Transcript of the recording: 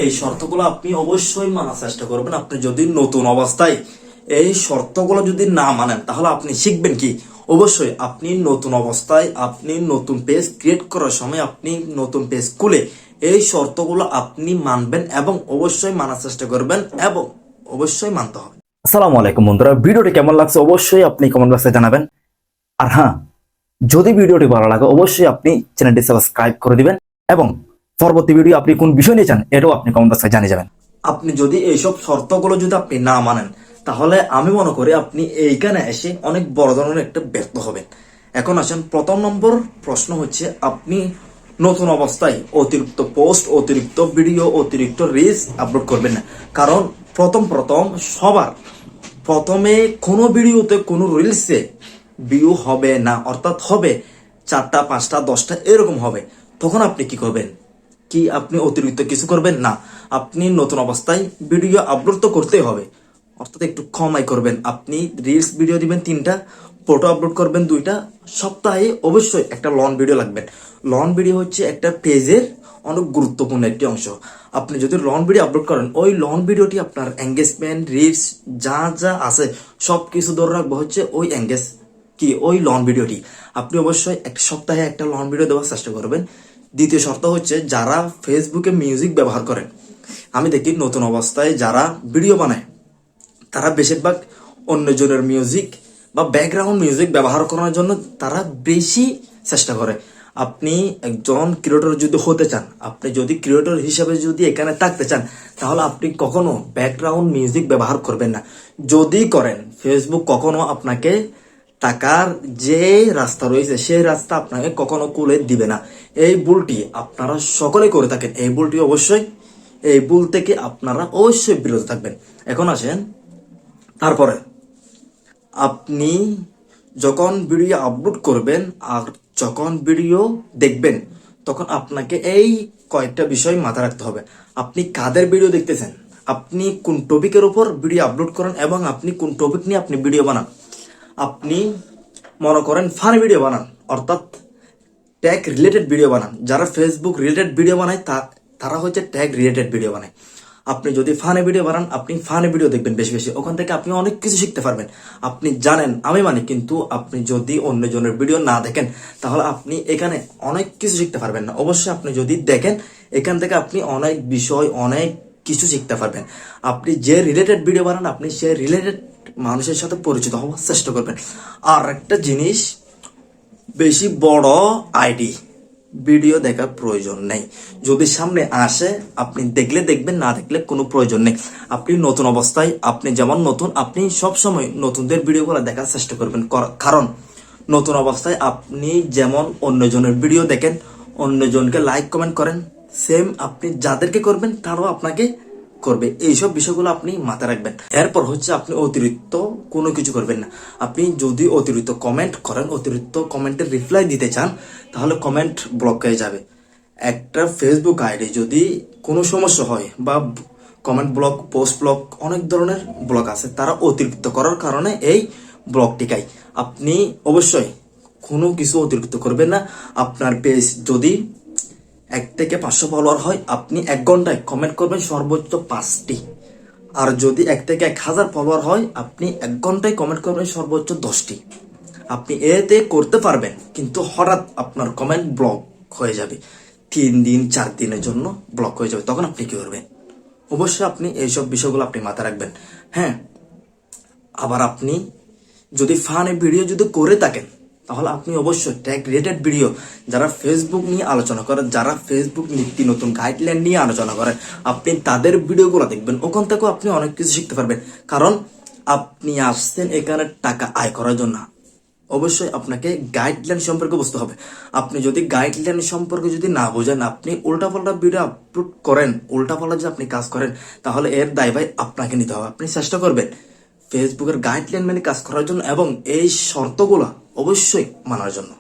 এই শর্তগুলো আপনি অবশ্যই মানার চেষ্টা করবেন। আপনি যদি নতুন অবস্থায় এই শর্তগুলো যদি না মানেন তাহলে আপনি শিখবেন কি? অবশ্যই আপনি নতুন অবস্থায় আপনি নতুন পেজ ক্রিয়েট করার সময় আপনি নতুন পেজ খুলে এই শর্তগুলো আপনি মানবেন এবং অবশ্যই মানার চেষ্টা করবেন এবং অবশ্যই মানতে হবে। আসসালামু আলাইকুম বন্ধুরা, ভিডিওটি কেমন লাগছে অবশ্যই আপনি কমেন্ট বক্সে জানাবেন। আর হ্যাঁ, যদি ভিডিওটি ভালো লাগে অবশ্যই আপনি চ্যানেলটি সাবস্ক্রাইব করে দিবেন এবং পরবর্তী ভিডিও আপনি কোন বিষয় নিয়ে চান এটাও আপনি কমেন্ট বক্সে জানিয়ে যাবেন। আপনি যদি এইসব শর্তগুলো যদি আপনি না মানেন তাহলে আমি মনে করি আপনি এইখানে এসে অনেক বড় ধরনের একটা ব্যর্থ হবেন। এখন আসেন, প্রথম নম্বর প্রশ্ন হচ্ছে আপনি নতুন অবস্থায় অতিরিক্ত পোস্ট, অতিরিক্ত ভিডিও, অতিরিক্ত রিলস আপলোড করবেন না। কারণ প্রথম সবার প্রথমে কোনো ভিডিওতে কোনো রিলসে ভিউ হবে না, অর্থাৎ হবে 4টা 5টা 10টা এরকম হবে। তখন আপনি কি করবেন? কি আপনি অতিরিক্ত কিছু করবেন না? আপনি নতুন অবস্থায় ভিডিও আপলোড তো করতেই হবে, অর্থাৎ একটু কমাই করবেন। আপনি রিলস ভিডিও দিবেন 3টা, ফটো আপলোড করবেন 2টা, সপ্তাহে অবশ্যই একটা লং ভিডিও লাগবেন। লং ভিডিও হচ্ছে একটা পেজের অনেক গুরুত্বপূর্ণ একটি অংশ। আপনি যদি লং ভিডিও আপলোড করেন ওই লং ভিডিওটি আপনার এঙ্গেজমেন্ট, রিলস যা যা আছে সবকিছু ধরে রাখবো হচ্ছে ওই এঙ্গেজ কি ওই লং ভিডিওটি। আপনি অবশ্যই একটা সপ্তাহে একটা লং ভিডিও দেওয়ার চেষ্টা করবেন। দ্বিতীয় শর্ত হচ্ছে যারা ফেসবুকে মিউজিক ব্যবহার করে, আমি দেখি নতুন অবস্থায় যারা ভিডিও বানায় তারা বেশিরভাগ অন্যজনের মিউজিক বা ব্যাকগ্রাউন্ড মিউজিক ব্যবহার করার জন্য তারা বেশি চেষ্টা করে। আপনি একজন ক্রিয়েটর যদি হতে চান, আপনি যদি ক্রিয়েটর হিসেবে যদি এখানে থাকতে চান তাহলে আপনি কখনো ব্যাকগ্রাউন্ড মিউজিক ব্যবহার করবেন না। যদি করেন ফেসবুক কখনো আপনাকে টাকার যে রাস্তা রয়েছে সেই রাস্তা আপনাকে কখনো খুলে দিবে না। এই ভুলটি আপনারা সকলে করে থাকেন, এই ভুল থেকে আপনারা অবশ্যই বিরত থাকবেন। এখন আসেন, তারপরে আপনি যখন ভিডিও আপলোড করবেন আর যখন ভিডিও দেখবেন তখন আপনাকে এই কয়েকটা বিষয় মাথায় রাখতে হবে। আপনি কাদের ভিডিও দেখতেছেন, আপনি কোন টপিকের উপর ভিডিও আপলোড করেন এবং আপনি কোন টপিক নিয়ে আপনি ভিডিও বানান। আপনি মনে করেন ফানি ভিডিও বানান, অর্থাৎ ট্যাগ রিলেটেড ভিডিও বানান। যারা ফেসবুক রিলেটেড ভিডিও বানায় তারা হচ্ছে ট্যাগ রিলেটেড ভিডিও বানায়। আপনি যদি ফানি ভিডিও বানান আপনি ফানি ভিডিও দেখবেন বেশি বেশি, ওখান থেকে আপনি অনেক কিছু শিখতে পারবেন। আপনি জানেন আমি মানে, কিন্তু আপনি যদি অন্যজনের ভিডিও না দেখেন তাহলে আপনি এখানে অনেক কিছু শিখতে পারবেন না। অবশ্যই আপনি যদি দেখেন এখান থেকে আপনি অনেক বিষয় অনেক কিছু শিখতে পারবেন। আপনি যে রিলেটেড ভিডিও বানান আপনি সে রিলেটেড মানুষের সাথে পরিচিত হওয়ার চেষ্টা করবেন। আর একটা জিনিস, বেশি বড় আইডি ভিডিও দেখার প্রয়োজন নেই। যদি সামনে আসে আপনি দেখলে দেখবেন, না দেখলে কোনো প্রয়োজন নেই। আপনি নতুন অবস্থায় আপনি যেমন নতুন, আপনি সবসময় নতুনদের ভিডিওগুলো দেখার চেষ্টা করবেন। কারণ নতুন অবস্থায় আপনি যেমন অন্যজনের ভিডিও দেখেন, অন্যজনকে লাইক কমেন্ট করেন, সেম আপনি যাদেরকে করবেন তারাও আপনাকে করবে। এইসব বিষয়গুলো আপনি মাথায় রাখবেন। এরপর হচ্ছে আপনি অতিরিক্ত কোনো কিছু করবেন না। আপনি যদি অতিরিক্ত কমেন্ট করেন, অতিরিক্ত কমেন্টের রিপ্লাই দিতে চান তাহলে কমেন্ট ব্লক হয়ে যাবে। একটা ফেসবুক আইডি যদি কোনো সমস্যা হয় বা কমেন্ট ব্লক, পোস্ট ব্লক, অনেক ধরনের ব্লক আছে, তারা অতিরিক্ত করার কারণে এই ব্লক টিকায়। আপনি অবশ্যই কোনো কিছু অতিরিক্ত করবেন না। আপনার পেজ যদি 1 থেকে 500 ফলোয়ার হয় আপনি 1 ঘন্টায় কমেন্ট করবেন সর্বোচ্চ 5টি। আর যদি 1 থেকে 1000 ফলোয়ার হয় আপনি 1 ঘন্টায় কমেন্ট করবেন সর্বোচ্চ 10টি। আপনি এতে করতে পারবেন, কিন্তু হঠাৎ আপনার কমেন্ট ব্লক হয়ে যাবে, 3 দিন 4 দিনের জন্য ব্লক হয়ে যাবে। তখন আপনি কি করবেন? অবশ্যই আপনি এইসব বিষয়গুলো আপনি মাথায় রাখবেন। হ্যাঁ, আবার আপনি যদি ফানি ভিডিও যদি করে থাকেন তাহলে আপনি অবশ্যই ট্যাগ রিলেটেড ভিডিও, যারা ফেসবুক নিয়ে আলোচনা করে, যারা ফেসবুক নীতি নতুন গাইডলাইন নিয়ে আলোচনা করে, আপনি তাদের ভিডিওগুলো দেখবেন। ওখান থেকেও আপনি অনেক কিছু শিখতে পারবেন। কারণ আপনি আসছেন এখানে টাকা আয় করার জন্য। অবশ্যই আপনাকে গাইডলাইন সম্পর্কে বুঝতে হবে। আপনি যদি গাইডলাইন সম্পর্কে যদি না বোঝেন, আপনি উল্টাপাল্টা ভিডিও আপলোড করেন, উল্টাপাল্টা যে আপনি কাজ করেন, তাহলে এর দায়ভার আপনাকে নিতে হবে। আপনি চেষ্টা করবেন ফেসবুকের গাইডলাইন মেনে কাজ করার জন্য এবং এই শর্তগুলো অবশ্যই মানার জন্য।